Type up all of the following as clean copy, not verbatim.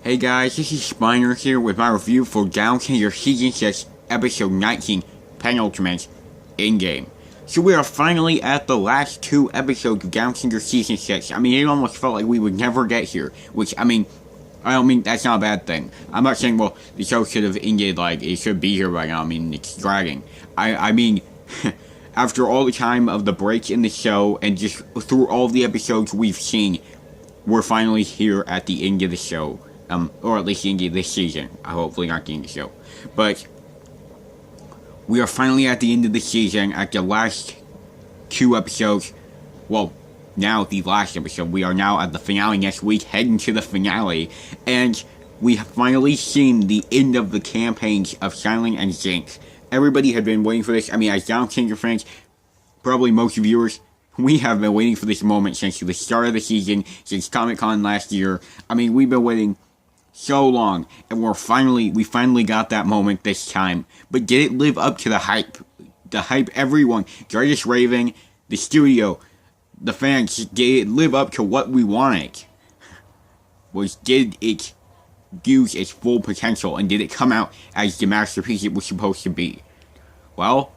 Hey guys, this is Spiner here with my review for Down Kinger Season 6, Episode 19, Penultimate, Endgame. So we are finally at the last two episodes of Down Kinger Season 6. I mean, it almost felt like we would never get here, which, I don't mean, that's not a bad thing. I'm not saying, well, the show should have ended, like, it should be here right now. I mean, it's dragging. I mean, after all the time of the break in the show, and just through all the episodes we've seen, we're finally here at the end of the show. Or at least the end of this season. Hopefully not the end of the show. But we are finally at the end of the season, at the last two episodes. Well, now the last episode. We are now at the finale next week, heading to the finale. And we have finally seen the end of the campaigns of Silent and Zinc. Everybody had been waiting for this. I mean, as Down Kinger fans, probably most viewers, we have been waiting for this moment since the start of the season, since Comic-Con last year. I mean, we've been waiting so long, and we finally got that moment this time. But did it live up to the hype? The hype everyone, Jarvis Raven, the studio, the fans, did it live up to what we wanted? Did it use its full potential, and did it come out as the masterpiece it was supposed to be? Well,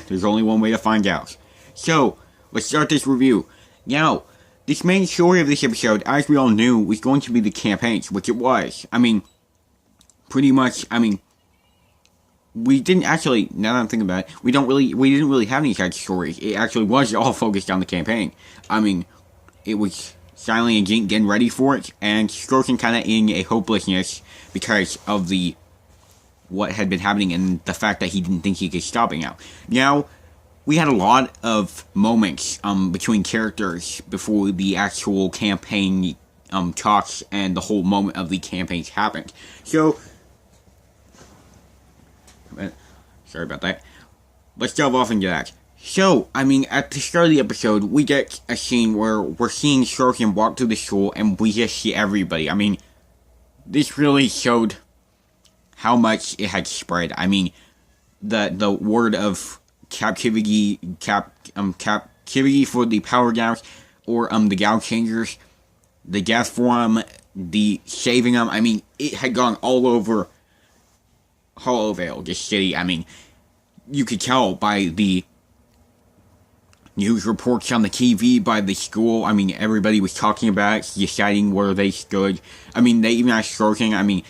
there's only one way to find out. So, let's start this review. Now, this main story of this episode, as we all knew, was going to be the campaigns, which it was. I mean, pretty much, we didn't actually, now that I'm thinking about it, we didn't really have any side stories. It actually was all focused on the campaign. I mean, it was Silent and Jink getting ready for it, and Stroken kind of in a hopelessness because of what had been happening and the fact that he didn't think he could stop it now. Now, we had a lot of moments between characters before the actual campaign talks and the whole moment of the campaigns happened. So, sorry about that. Let's delve off into that. So, I mean, at the start of the episode, we get a scene where we're seeing Stroken walk through the school and we just see everybody. I mean, this really showed how much it had spread. I mean, the word of captivity for the Power Gals, or the Gal Changers, the death for them, the saving them. I mean, it had gone all over Hollowvale, this city. I mean, you could tell by the news reports on the TV, by the school. I mean, everybody was talking about it, deciding where they stood. I mean, they even asked Stroking. I mean,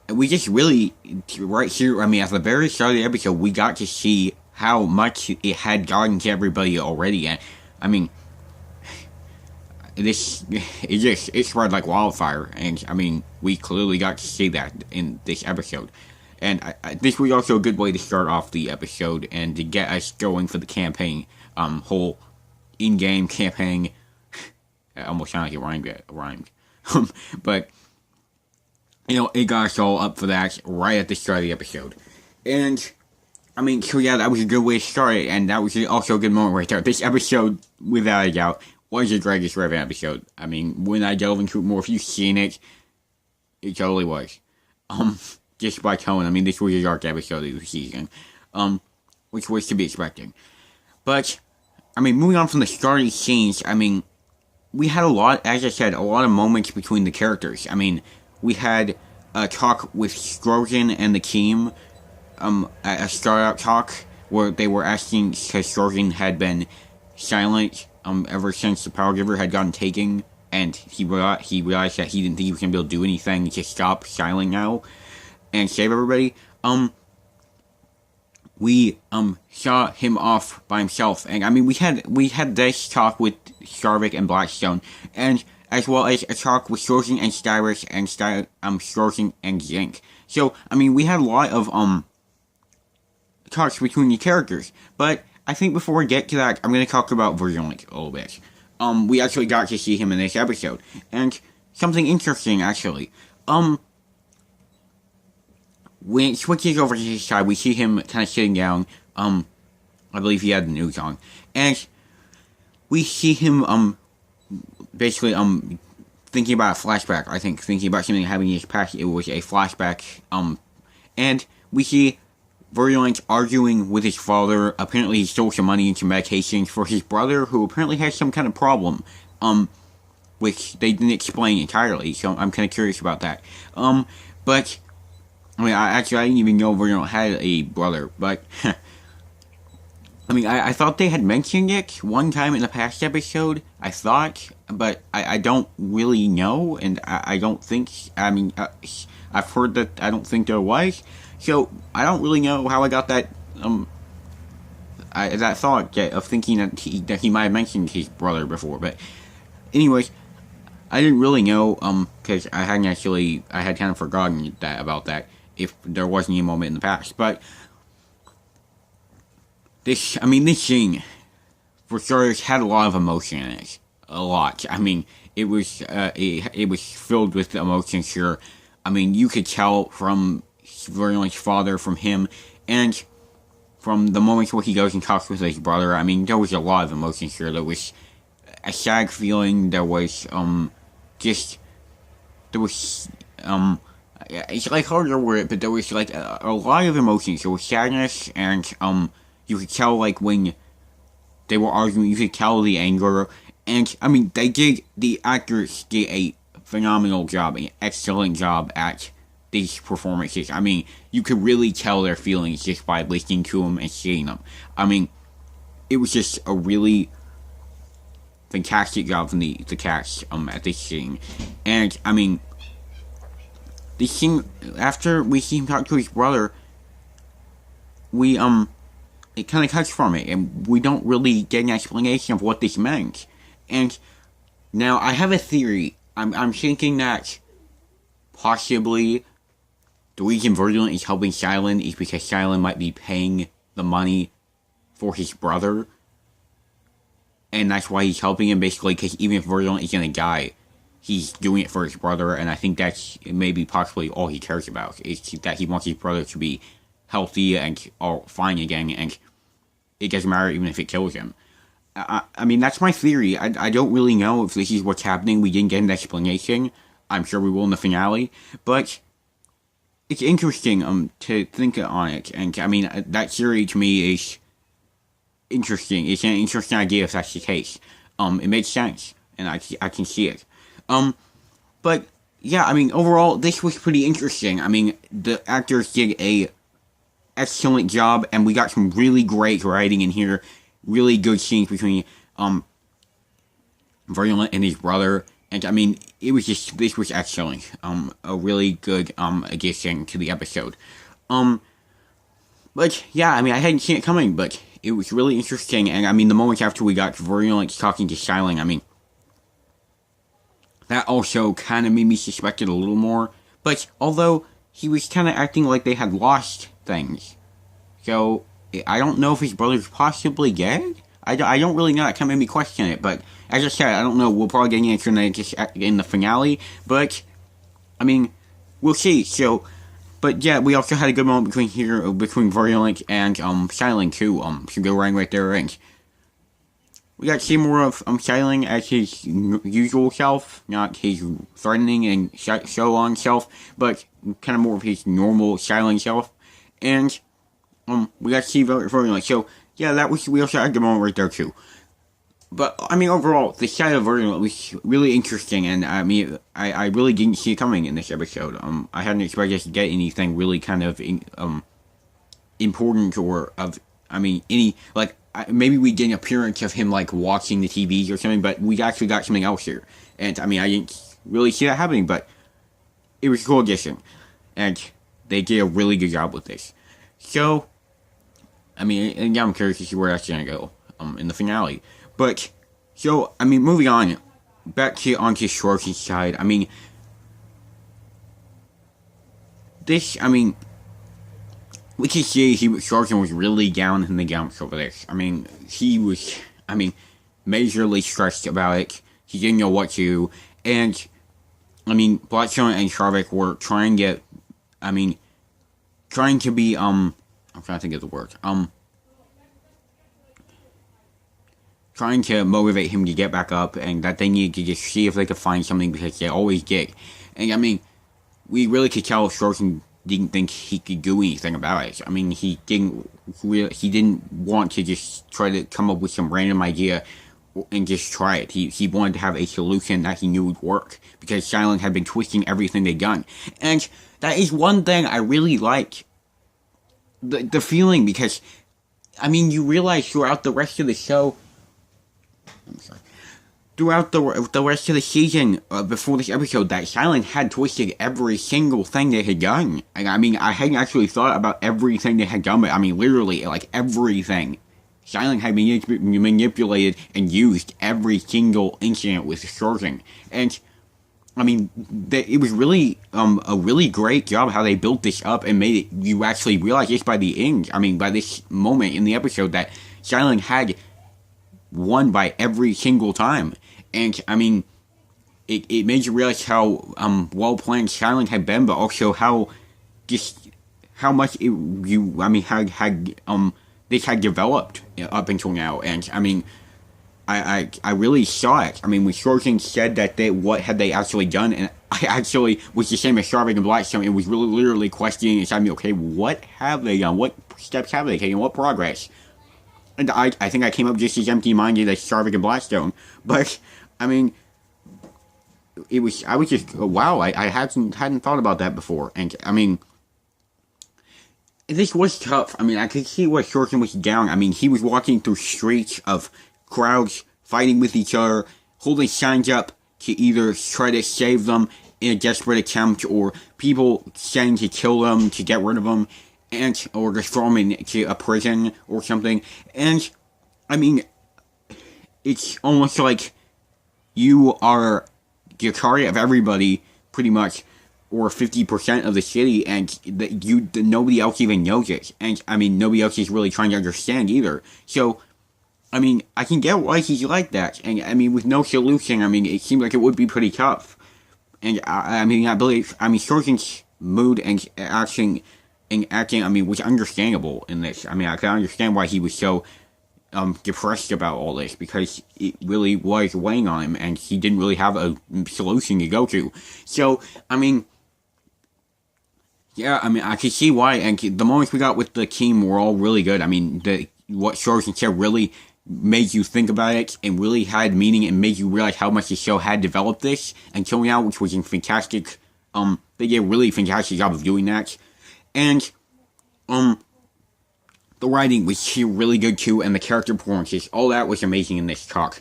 we just really, right here, I mean, at the very start of the episode, we got to see how much it had gotten to everybody already. And I mean, it spread like wildfire. And I mean, we clearly got to see that in this episode. And this was also a good way to start off the episode and to get us going for the campaign, whole in-game campaign. It almost sounded like it rhymed. But, you know, it got us all up for that right at the start of the episode. And I mean, so yeah, that was a good way to start it, and that was also a good moment right there. This episode, without a doubt, was a Jarvis Raven episode. I mean, when I delve into it more, if you've seen it, it totally was. Just by tone, I mean, this was a dark episode of the season, which was to be expected. But, I mean, moving on from the starting scenes, I mean, we had a lot, as I said, a lot of moments between the characters. I mean, we had a talk with Stroken and the team, a startup talk where they were asking, because Stroken had been silent ever since the Power Giver had gotten taken, and he realized that he didn't think he was going to be able to do anything to stop Silent now and save everybody. We saw him off by himself, and I mean, we had this talk with Starvik and Blackstone, and as well as a talk with Stroken and Skyrus and Stroken and Zinc. So I mean, we had a lot of talks between the characters, but I think before we get to that, I'm going to talk about Virulent a little bit. We actually got to see him in this episode, and something interesting, actually. When it switches over to his side, we see him kind of sitting down, I believe he had the news on, and we see him, basically, thinking about a flashback, I think, thinking about something happening in his past. It was a flashback, and we see Virulent arguing with his father. Apparently he stole some money and some medications for his brother, who apparently has some kind of problem. which they didn't explain entirely, so I'm kind of curious about that. But, I mean, I didn't even know Virgil had a brother, but, I mean, I thought they had mentioned it one time in the past episode, I thought, but I don't really know, and I don't think, I mean, I've heard that I don't think there was, so I don't really know how I got that, that thought of thinking that he might have mentioned his brother before, but anyways, I didn't really know, because I had kind of forgotten about that, if there was any moment in the past, but this scene, for starters, had a lot of emotion in it, a lot. I mean, it was filled with emotion, sure. I mean, you could tell from Virgil's father, from him, and from the moments where he goes and talks with his brother. I mean, there was a lot of emotion here. There was a sad feeling. There was it's like hard to word it, but there was like a lot of emotions. There was sadness, and you could tell like when they were arguing, you could tell the anger, and I mean, the actors did a phenomenal job, an excellent job at these performances. I mean, you could really tell their feelings just by listening to them and seeing them. I mean, it was just a really fantastic job from the cast at this scene. And I mean, this scene, after we see him talk to his brother, we it kind of cuts from it, and we don't really get an explanation of what this meant. And now I have a theory. I'm thinking that possibly the reason Virgil is helping Silent is because Silent might be paying the money for his brother, and that's why he's helping him, basically, because even if Virgil is gonna die, he's doing it for his brother, and I think that's maybe possibly all he cares about, is that he wants his brother to be healthy and all fine again, and it doesn't matter even if it kills him. I mean, that's my theory. I don't really know if this is what's happening. We didn't get an explanation. I'm sure we will in the finale, but it's interesting to think on it, and I mean, that theory to me is interesting. It's an interesting idea if that's the case. It makes sense, and I can see it. But yeah, I mean, overall, this was pretty interesting. I mean, the actors did a excellent job, and we got some really great writing in here. Really good scenes between Virgil and his brother, and I mean, this was excellent. A really good addition to the episode. But yeah, I mean, I hadn't seen it coming, but it was really interesting. And I mean, the moments after we got Virgil talking to Silent, I mean, that also kind of made me suspect it a little more. But although he was kind of acting like they had lost things, so I don't know if his brother's possibly dead. I don't really know. That kind of made me question it. But as I said, I don't know. We'll probably get an answer in the finale. But I mean, we'll see. So, but yeah, we also had a good moment between Virulent and Silent too. Some good writing right there. And we got to see more of Silent as his usual self, not his threatening and so on self, but kind of more of his normal Silent self. And we got to see Virulent. So yeah, we also had a good moment right there too. But I mean, overall, the side of Virulent was really interesting, and I mean, I really didn't see it coming in this episode. I hadn't expected us to get anything really kind of important or maybe we get an appearance of him like watching the TV or something, but we actually got something else here. And I mean, I didn't really see that happening, but it was a cool addition, and they did a really good job with this. So, I mean, and yeah, I'm curious to see where that's gonna go in the finale. But so, I mean, moving on back onto Shorty's side. I mean, we can see Shorty was really down in the dumps over this. I mean, he was, majorly stressed about it. He didn't know what to do, and I mean, Blackstone and Sharvik were trying to be, I'm trying to think of the word, trying to motivate him to get back up, and that they needed to just see if they could find something, because they always did. And I mean, we really could tell Shorty didn't think he could do anything about it. I mean, he didn't want to just try to come up with some random idea and just try it. He wanted to have a solution that he knew would work, because Xialing had been twisting everything they'd done. And that is one thing I really like. The feeling, because, I mean, you realize throughout the rest of the show, I'm sorry, throughout the rest of the season, before this episode, that Xialing had twisted every single thing they had done. And I mean, I hadn't actually thought about everything they had done, but I mean, literally, like, everything. Xialing had been manipulated and used every single incident with Shorting. And, I mean, it was really, a really great job how they built this up and made it, you actually realize just by the end, I mean, by this moment in the episode, that Xialing had won by every single time. And, I mean, it made you realize how, well planned Xialing had been, but also how much this had developed up until now. And, I mean, I really saw it. I mean, when Shorting said that what had they actually done, and I actually was the same as Sharvik and Blackstone, it was really literally questioning inside me, okay, what have they done? What steps have they taken? What progress? And I think I came up just as empty-minded as Sharvik and Blackstone. But, I mean, I was just, wow, I hadn't thought about that before. And, I mean, this was tough. I mean, I could see where Shorten was down. I mean, he was walking through streets of crowds fighting with each other, holding signs up to either try to save them in a desperate attempt, or people saying to kill them, to get rid of them, or just throw them into a prison or something. And, I mean, it's almost like you are the target of everybody, pretty much, or 50% of the city, and nobody else even knows it. And, I mean, nobody else is really trying to understand either. So, I mean, I can get why he's like that. And, I mean, with no solution, I mean, it seems like it would be pretty tough. And, I mean, Shorten's mood and acting, I mean, was understandable in this. I mean, I can understand why he was so depressed about all this, because it really was weighing on him, and he didn't really have a solution to go to. So, I mean, yeah, I mean, I could see why, and the moments we got with the team were all really good. I mean, what Shorten said really made you think about it, and really had meaning, and made you realize how much the show had developed this until now, which was fantastic. They did a really fantastic job of doing that. And, the writing was really good too, and the character performances, all that was amazing in this talk.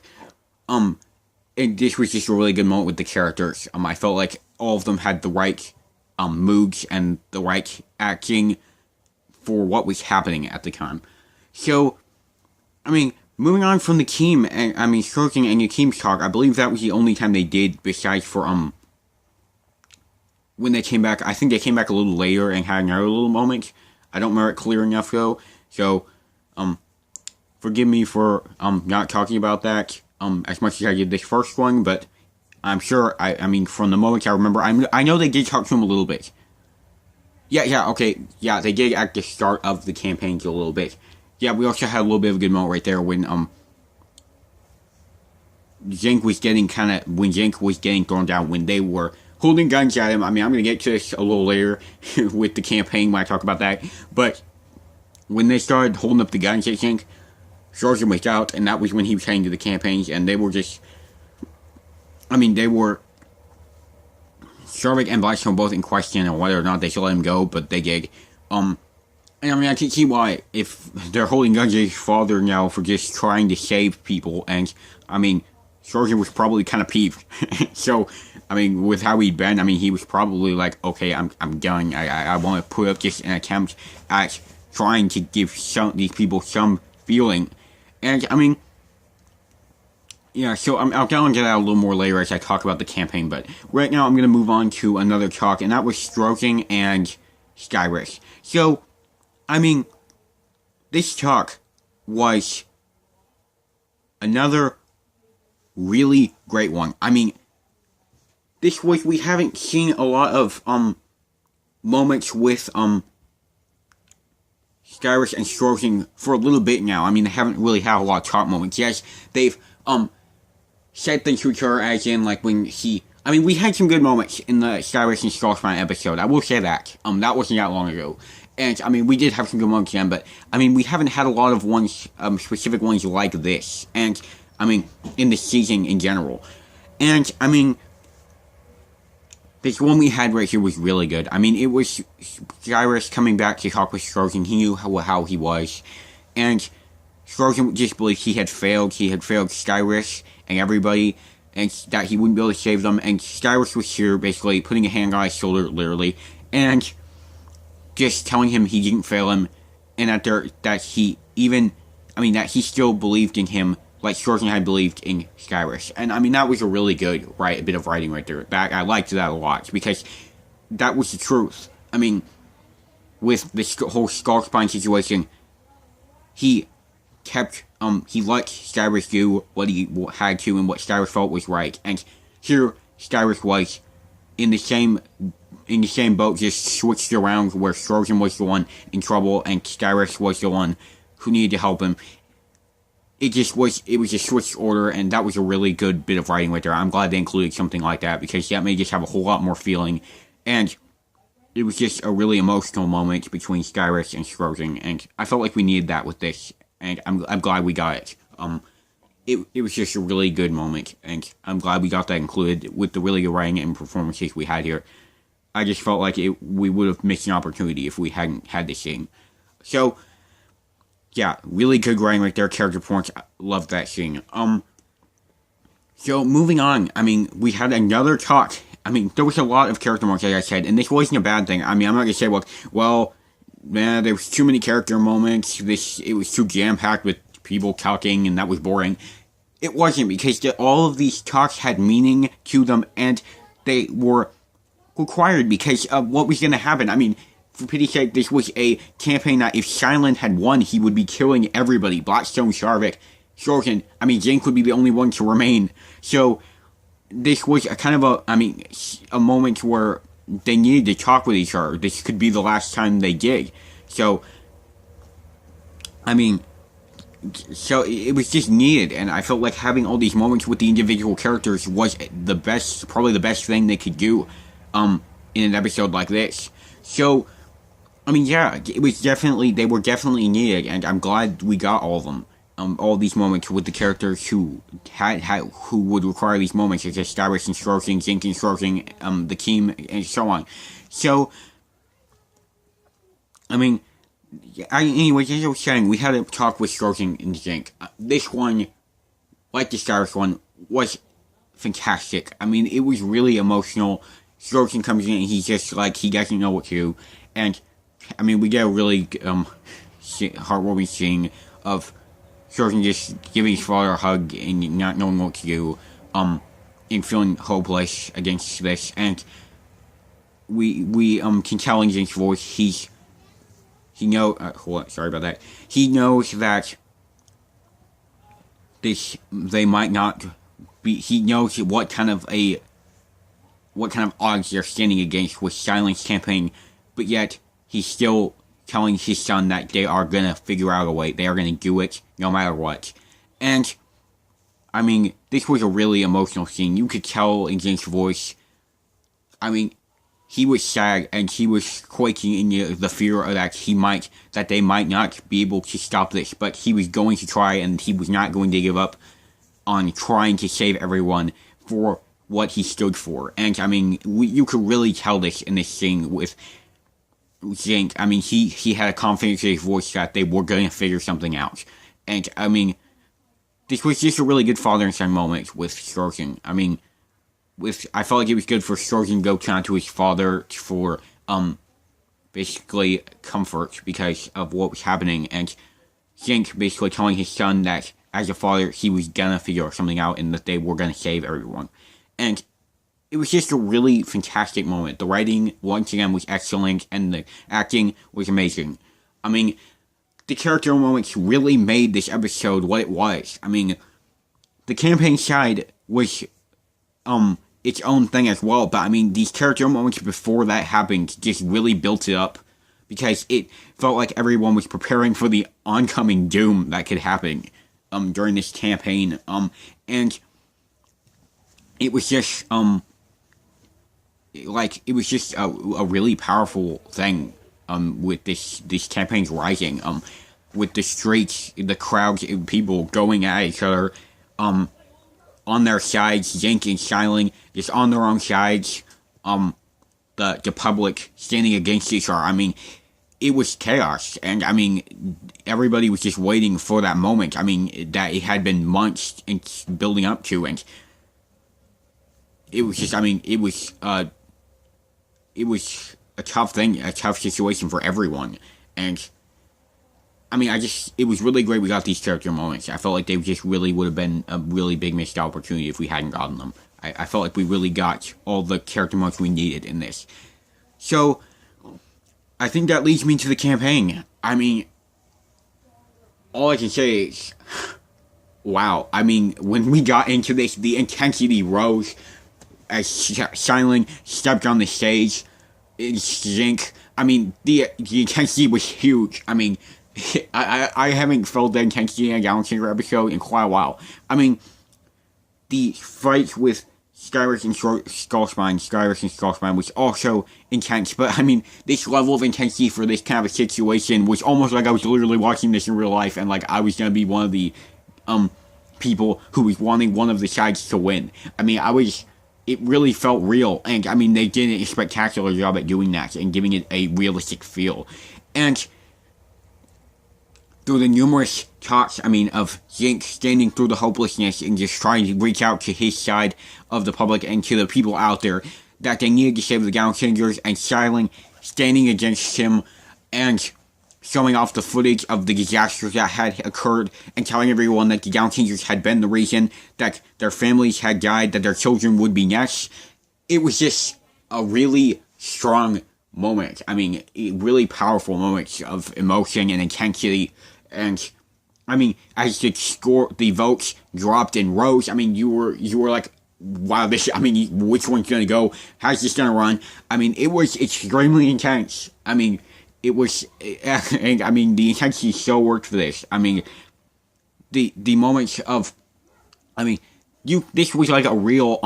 And this was just a really good moment with the characters. I felt like all of them had the right, moods and the right acting for what was happening at the time. So, I mean, moving on from the team, and I mean, Shorten and the team's talk, I believe that was the only time they did, besides for, when they came back. I think they came back a little later and had another little moment. I don't remember it clear enough, though. So, forgive me for, not talking about that, as much as I did this first one, but I'm sure, I mean, from the moment I remember, I know they did talk to him a little bit. Yeah, okay, yeah, they did at the start of the campaign a little bit. Yeah, we also had a little bit of a good moment right there when, Zink was getting thrown down, when they were holding guns at him. I mean, I'm gonna get to this a little later with the campaign when I talk about that, but when they started holding up the guns, I think, Shorten was out, and that was when he was heading to the campaigns, and they were just, I mean, Sharvik and Blackstone both in question on whether or not they should let him go, but they did. And I mean, I can see why, if they're holding guns at his father now for just trying to save people, and, I mean, Shorten was probably kind of peeved. So, I mean, with how he'd been, I mean, he was probably like, okay, I'm done. I want to put up just an attempt at trying to give these people some feeling. And, I mean, yeah, so I'll get into that a little more later as I talk about the campaign, but right now I'm going to move on to another talk, and that was Stroking and Skyrix. So, I mean, this talk was another really great one. I mean, we haven't seen a lot of, moments with, Skyrix and Stroking for a little bit now. I mean, they haven't really had a lot of talk moments. Yes, they've, said things to each other, as in, like, when I mean, we had some good moments in the Skyrix and Stroking episode. I will say that. That wasn't that long ago. And, I mean, we did have some good moments then, but, I mean, we haven't had a lot of ones, specific ones like this. And, I mean, in the season in general. And, I mean, this one we had right here was really good. I mean, it was Cyrus coming back to talk with Stroken. He knew how he was. And Stroken just believed he had failed. He had failed Cyrus and everybody, and that he wouldn't be able to save them. And Cyrus was here, basically, putting a hand on his shoulder, literally, and just telling him he didn't fail him, and that he still believed in him, like Stroken had believed in Cyrus. And, I mean, that was a really good bit of writing right there. I liked that a lot, because that was the truth. I mean, with this whole Skullspine situation, he let Cyrus do what he had to and what Cyrus felt was right. And here, Cyrus was in the same boat, just switched around, where Stroken was the one in trouble and Cyrus was the one who needed to help him. It was a switched order, and that was a really good bit of writing right there. I'm glad they included something like that, because that made just have a whole lot more feeling, and it was just a really emotional moment between Cyrus and Stroken, and I felt like we needed that with this, and I'm glad we got it. It was just a really good moment, and I'm glad we got that included with the really good writing and performances we had here. I just felt like we would have missed an opportunity if we hadn't had this scene. So, yeah, really good writing right there, character points, I loved that scene. So, moving on, I mean, we had another talk. I mean, there was a lot of character moments, like I said, and this wasn't a bad thing. I mean, I'm not gonna say, well, man, there was too many character moments, it was too jam-packed with people talking, and that was boring. It wasn't, because all of these talks had meaning to them, and they were required because of what was gonna happen. I mean, for pity's sake, this was a campaign that if Silent had won, he would be killing everybody. Blackstone, Sharvik, Stroken. I mean, Jink would be the only one to remain. So, this was a moment where they needed to talk with each other. This could be the last time they did. So, I mean, it was just needed, and I felt like having all these moments with the individual characters was probably the best thing they could do, in an episode like this. So, I mean, yeah, they were definitely needed, and I'm glad we got all of them. All these moments with the characters who would require these moments, such as Cyrus and Stroken, Jink and Stroken, the team, and so on. So, I mean, anyways, as I was saying, we had a talk with Stroken and Jink. This one, like the Cyrus one, was fantastic. I mean, it was really emotional. Stroken comes in and he's just like, he doesn't know what to do. And, I mean, we get a really heartwarming scene of Stroken just giving his father a hug and not knowing what to do, and feeling hopeless against this. And we can tell in Jink's voice, he knows that they might not be, he knows what kind of odds they're standing against with Silent's campaign, but yet he's still telling his son that they are gonna figure out a way, they are gonna do it no matter what. And, I mean, this was a really emotional scene. You could tell in Jink's voice, I mean, he was sad and he was quaking in the fear that they might not be able to stop this, but he was going to try, and he was not going to give up on trying to save everyone for what he stood for. And, I mean, you could really tell this in this scene with Jink. I mean, he had a confidence in his voice that they were going to figure something out. And, I mean, this was just a really good father and son moment with Stroken. I mean, I felt like it was good for Stroken to go down to his father for, basically comfort because of what was happening, and Jink basically telling his son that, as a father, he was gonna figure something out and that they were gonna save everyone. And it was just a really fantastic moment. The writing, once again, was excellent, and the acting was amazing. I mean, the character moments really made this episode what it was. I mean, the campaign side was, its own thing as well, but I mean, these character moments before that happened just really built it up, because it felt like everyone was preparing for the oncoming doom that could happen, during this campaign, and it was just, it was just a really powerful thing, with this campaign's rising, with the streets, the crowds of people going at each other, on their sides, Zinc and Xiling just on their own sides, the public standing against each other. I mean, it was chaos, and I mean, everybody was just waiting for that moment. I mean, that it had been months and building up to, and it was just, I mean, it was a tough thing, a tough situation for everyone, and I mean, it was really great we got these character moments. I felt like they just really would have been a really big missed opportunity if we hadn't gotten them. I felt like we really got all the character moments we needed in this. So, I think that leads me to the campaign. I mean, all I can say is, wow. I mean, when we got into this, the intensity rose as Xiling stepped on the stage. Zinc, I mean, the intensity was huge. I mean, I haven't felt the intensity in a Galaxy episode in quite a while. I mean, the fight with Skyrus and Skullspine was also intense, but I mean, this level of intensity for this kind of a situation was almost like I was literally watching this in real life, and like I was gonna be one of the people who was wanting one of the sides to win. I mean, it really felt real, and I mean, they did a spectacular job at doing that and giving it a realistic feel. And through the numerous talks, I mean, of Zinc standing through the hopelessness and just trying to reach out to his side of the public and to the people out there that they needed to save the Galaxy Changers, and Xiling standing against him and showing off the footage of the disasters that had occurred and telling everyone that the Galaxy Changers had been the reason that their families had died, that their children would be next. It was just a really strong moment. I mean, really powerful moments of emotion and intensity. And I mean, as the votes dropped and rose, I mean, you were like, wow, I mean, which one's gonna go? How's this gonna run? I mean, it was extremely intense. I mean, it was, and I mean, the intensity so worked for this. I mean, the moments of, I mean, this was like a real,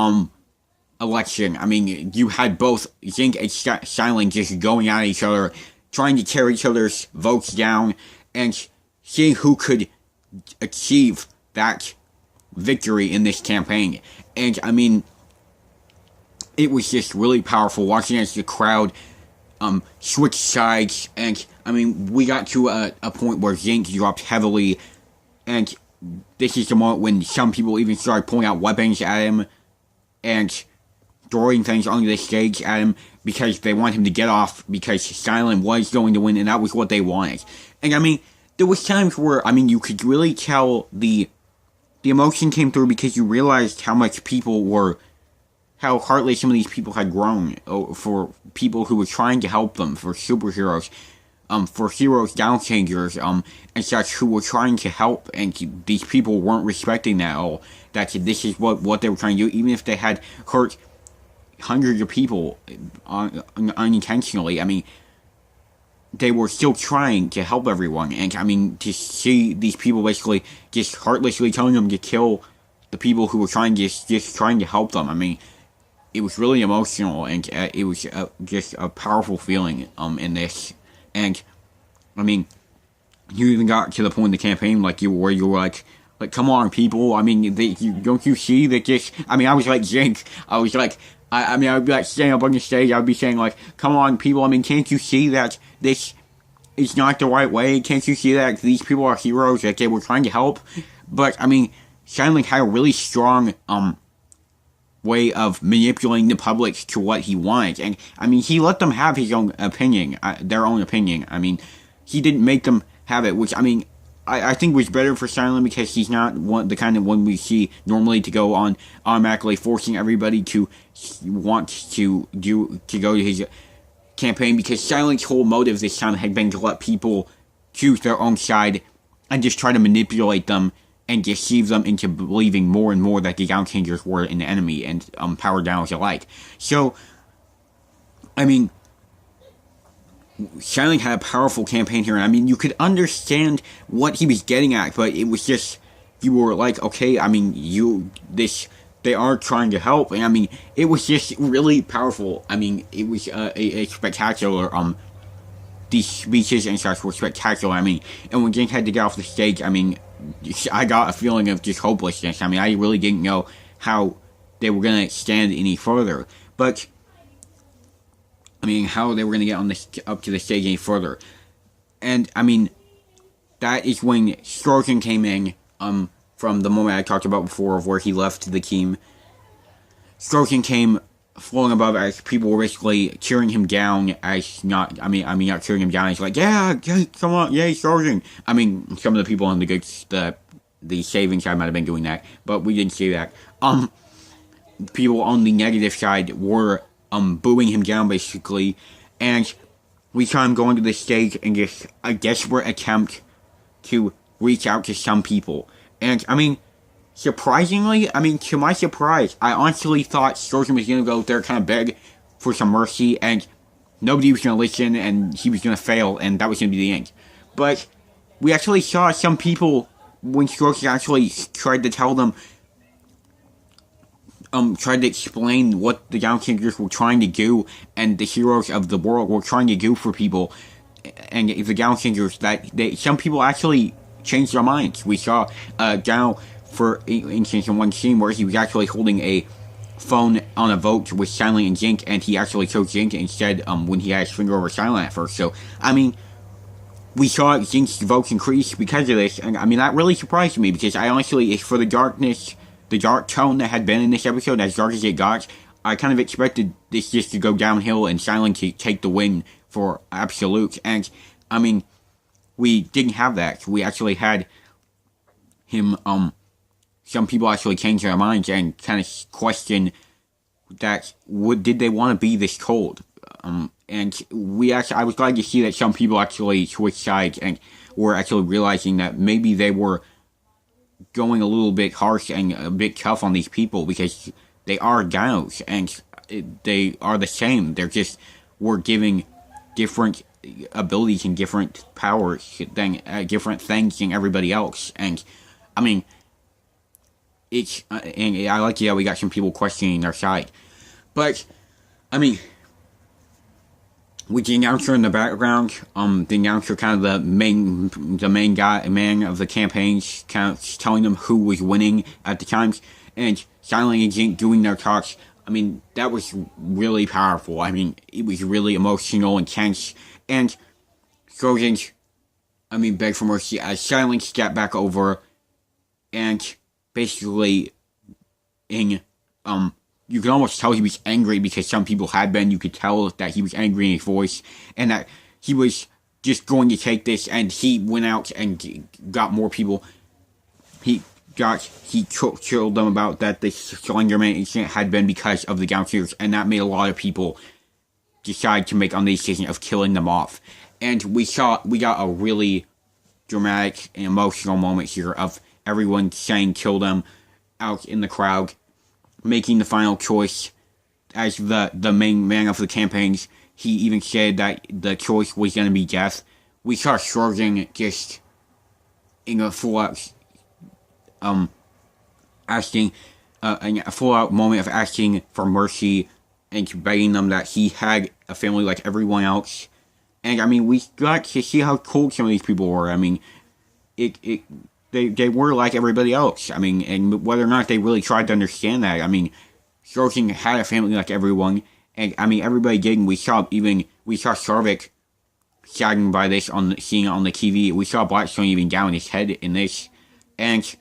election. I mean, you had both Zinc and Xiling just going at each other, trying to tear each other's votes down, and seeing who could achieve that victory in this campaign. And, I mean, it was just really powerful watching as the crowd switch sides, and, I mean, we got to a point where Zinc dropped heavily, and this is the moment when some people even started pulling out weapons at him, and throwing things onto the stage at him because they want him to get off because Xiling was going to win and that was what they wanted. And I mean, there was times where, I mean, you could really tell the emotion came through because you realized how much how heartless some of these people had grown for people who were trying to help them, for superheroes, for heroes, down changers, and such who were trying to help, and these people weren't respecting that at all. That this is what they were trying to do, even if they had hurt hundreds of people unintentionally. I mean, they were still trying to help everyone, and I mean, to see these people basically just heartlessly telling them to kill the people who were just trying to help them. I mean, it was really emotional, and it was just a powerful feeling in this. And I mean, you even got to the point in the campaign where you were like, come on, people. I mean, don't you see that this? I mean, I was like Zinc. I was like, I mean, I would be like standing up on the stage. I would be saying like, come on, people. I mean, can't you see that this is not the right way? Can't you see that these people are heroes, that they were trying to help? But I mean, Xiling had a really strong way of manipulating the public to what he wanted, and I mean, he let them have his own opinion, their own opinion. I mean, he didn't make them have it, which I mean, I think was better for Xiling because he's not the kind of one we see normally to go on automatically forcing everybody to want to go to his campaign, because Xiling's whole motive this time had been to let people choose their own side and just try to manipulate them and deceive them into believing more and more that the Down Changers were an enemy and Power Downs alike. So, I mean, Xiling had a powerful campaign here, and I mean, you could understand what he was getting at, but it was just, you were like, okay, I mean, they are trying to help, and I mean, it was just really powerful. I mean, it was a spectacular, these speeches and such were spectacular. I mean, and when Zinc had to get off the stage, I mean, I got a feeling of just hopelessness. I mean, I really didn't know how they were going to stand any further. But, I mean, how they were going to get on up to the stage any further. And, I mean, that is when Scorpion came in, from the moment I talked about before of where he left the team. Scorpion came floating above as people were basically cheering him down as not cheering him down as like, yeah, come on, yay, Scorpion. I mean, some of the people on the saving side might have been doing that, but we didn't see that. People on the negative side were, booing him down basically, and we saw him going to the stage in just a desperate attempt to reach out to some people. And, I mean, surprisingly, to my surprise, I honestly thought Scorpion was going to go there kind of beg for some mercy, and nobody was going to listen, and he was going to fail, and that was going to be the end. But we actually saw some people, when Scorpion actually tried to tell them, tried to explain what the Gauntletters were trying to do, and the heroes of the world were trying to do for people, and the Gauntletters, that some people actually changed their minds. We saw Gao, for instance, in one scene where he was actually holding a phone on a vote with Silent and Zink, and he actually chose Zink instead when he had his finger over Silent at first. So, I mean, we saw Zink's votes increase because of this, and I mean, that really surprised me, because I honestly, for the dark tone that had been in this episode, as dark as it got, I kind of expected this just to go downhill and Silent to take the win for Absolute, and, I mean, we didn't have that. We actually had him, some people actually changed their minds and kind of question that, did they want to be this cold? And I was glad to see that some people actually switched sides and were actually realizing that maybe they were going a little bit harsh and a bit tough on these people, because they are Gaos, and they are the same. They're just, we're giving different abilities and different powers than different things than everybody else. And I mean, and I like we got some people questioning their side, but I mean, with the announcer in the background, the announcer kind of the man of the campaigns, kind of telling them who was winning at the times, and Silent and Zink doing their talks. I mean, that was really powerful. I mean, it was really emotional and tense. And Scorpion, begged for mercy as Silent stepped back over, and basically, you could almost tell he was angry, because some people had been. You could tell that he was angry in his voice, and that he was just going to take this, and he went out and got more people. He told them about that the Slenderman incident had been because of the Gauntletters, and that made a lot of people decide to make on the decision of killing them off. And we got a really dramatic and emotional moment here of everyone saying kill them out in the crowd, making the final choice as the main man of the campaigns. He even said that the choice was going to be death. We saw Scorpion just in a full-out asking, a full-out moment of asking for mercy and begging them that he had a family like everyone else. And I mean, we got to see how cold some of these people were. I mean, they were like everybody else. I mean, and whether or not they really tried to understand that. I mean, Scorpion had a family like everyone, and I mean, everybody did. And we saw Sarvik saddened by this seeing it on the TV. We saw Blackstone even down his head in this, and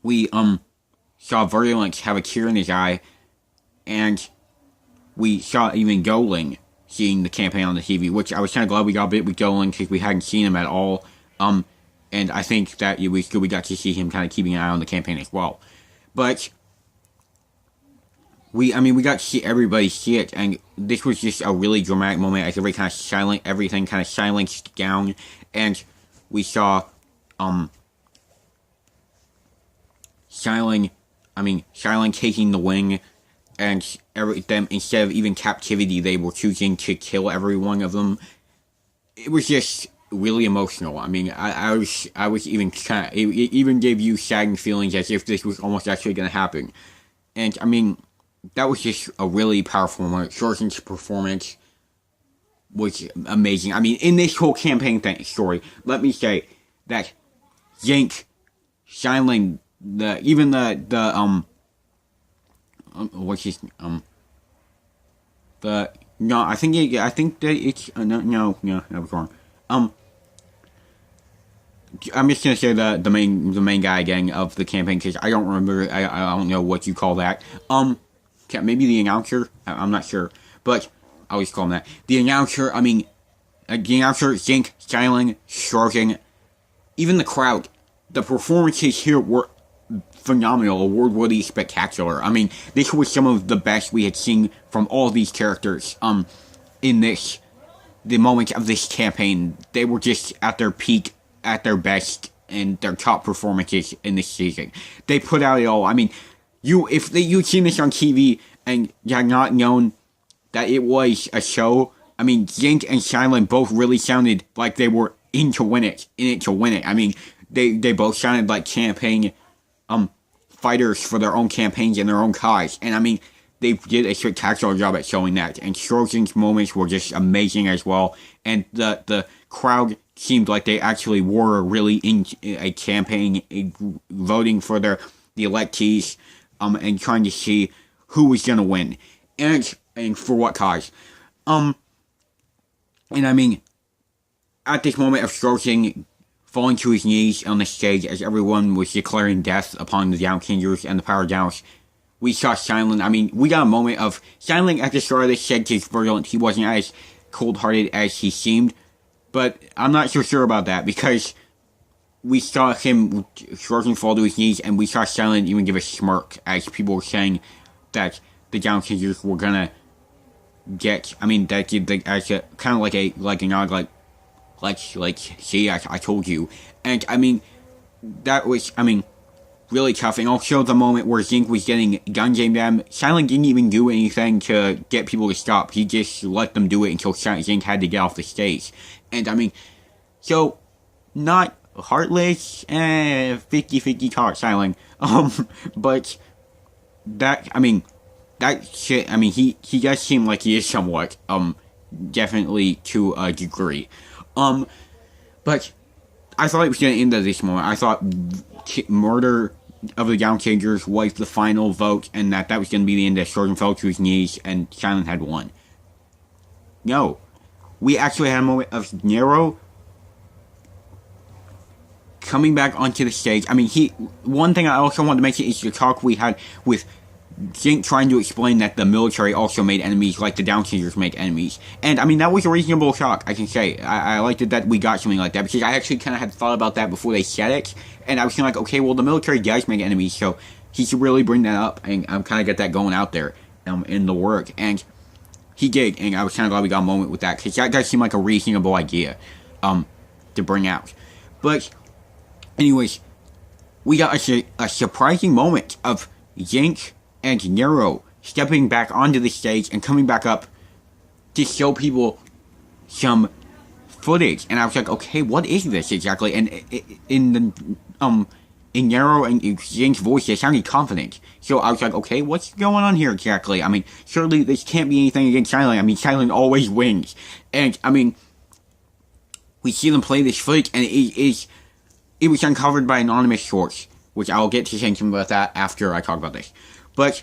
we saw Virulence have a tear in his eye, and we saw even Goling seeing the campaign on the TV, which I was kind of glad we got a bit with Goling, because we hadn't seen him at all. And I think that it was good we got to see him kind of keeping an eye on the campaign as well. But we got to see everybody see it, and this was just a really dramatic moment as everything kind of silenced down, and we saw Silent taking the wing, and instead of even captivity, they were choosing to kill every one of them. It was just really emotional. I mean, I was even it even gave you saddened feelings as if this was almost actually going to happen. And I mean, that was just a really powerful moment. Jorgen's performance was amazing. I mean, in this whole campaign story, let me say that Yank, Shineling, what's his, no, I think that it's, no, I was wrong. I'm just gonna say the main guy again of the campaign, because I don't remember, I don't know what you call that. Maybe the announcer, I'm not sure, but I always call him that. The announcer, Zinc, Styling, Sharking, even the crowd, the performances here were phenomenal, award-worthy, spectacular. I mean, this was some of the best we had seen from all these characters, in the moment of this campaign. They were just at their peak, at their best, and their top performances in this season. They put out it all. I mean, you'd seen this on TV, and you had not known that it was a show. I mean, Zinc and Silent both really sounded like they were in it to win it. I mean, they both sounded like campaign, fighters for their own campaigns and their own cause. And I mean, they did a spectacular job at showing that. And Strozin's moments were just amazing as well. And the crowd seemed like they actually were really in a campaign, voting for the electees, and trying to see who was gonna win, and for what cause. And I mean, at this moment of Strozing falling to his knees on the stage as everyone was declaring death upon the Down Kingers and the Power Downs, we saw Silent. I mean, we got a moment of Silent at the start of this said he's virulent. He wasn't as cold-hearted as he seemed, but I'm not so sure about that, because we saw him, Strozing, fall to his knees, and we saw Silent even give a smirk as people were saying that the Down Kingers were gonna get, I mean, that as a kind of like a nod, like, see, I told you. And I mean, that was, I mean, really tough. And also the moment where Zinc was getting guns aimed at him, Silent didn't even do anything to get people to stop. He just let them do it until Zinc had to get off the stage. And I mean, so, not heartless, 50-50 talk, Silent. But that, I mean, that shit, I mean, he does seem like he is somewhat, definitely to a degree. But I thought it was going to end at this moment. I thought murder of the Down Kingers was the final vote, and that was going to be the end, as Jordan fell to his knees and Silent had won. No. We actually had a moment of Nero coming back onto the stage. I mean, one thing I also want to mention is the talk we had with Zinc trying to explain that the military also made enemies like the Down Kingers make enemies. And I mean, that was a reasonable talk, I can say. I liked it that we got something like that, because I actually kind of had thought about that before they said it. And I was kind of like, okay, well, the military does make enemies, so he should really bring that up and kind of get that going out there in the work. And he did, and I was kind of glad we got a moment with that, because that does seem like a reasonable idea to bring out. But anyways, we got a surprising moment of Zinc and Nero stepping back onto the stage and coming back up to show people some footage. And I was like, okay, what is this exactly? And in Nero and Zinc's voice, they sounded confident. So I was like, okay, what's going on here exactly? I mean, surely this can't be anything against Silent. I mean, Silent always wins. And, I mean, we see them play this footage, and it was uncovered by anonymous source, which I'll get to saying something about that after I talk about this. But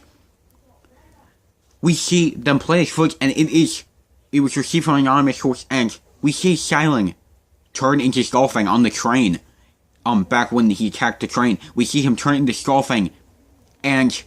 we see them play this footage, and it was received from an anonymous source, and we see Silent turn into Skullfang on the train. Back when he attacked the train, we see him turn into Skullfang, and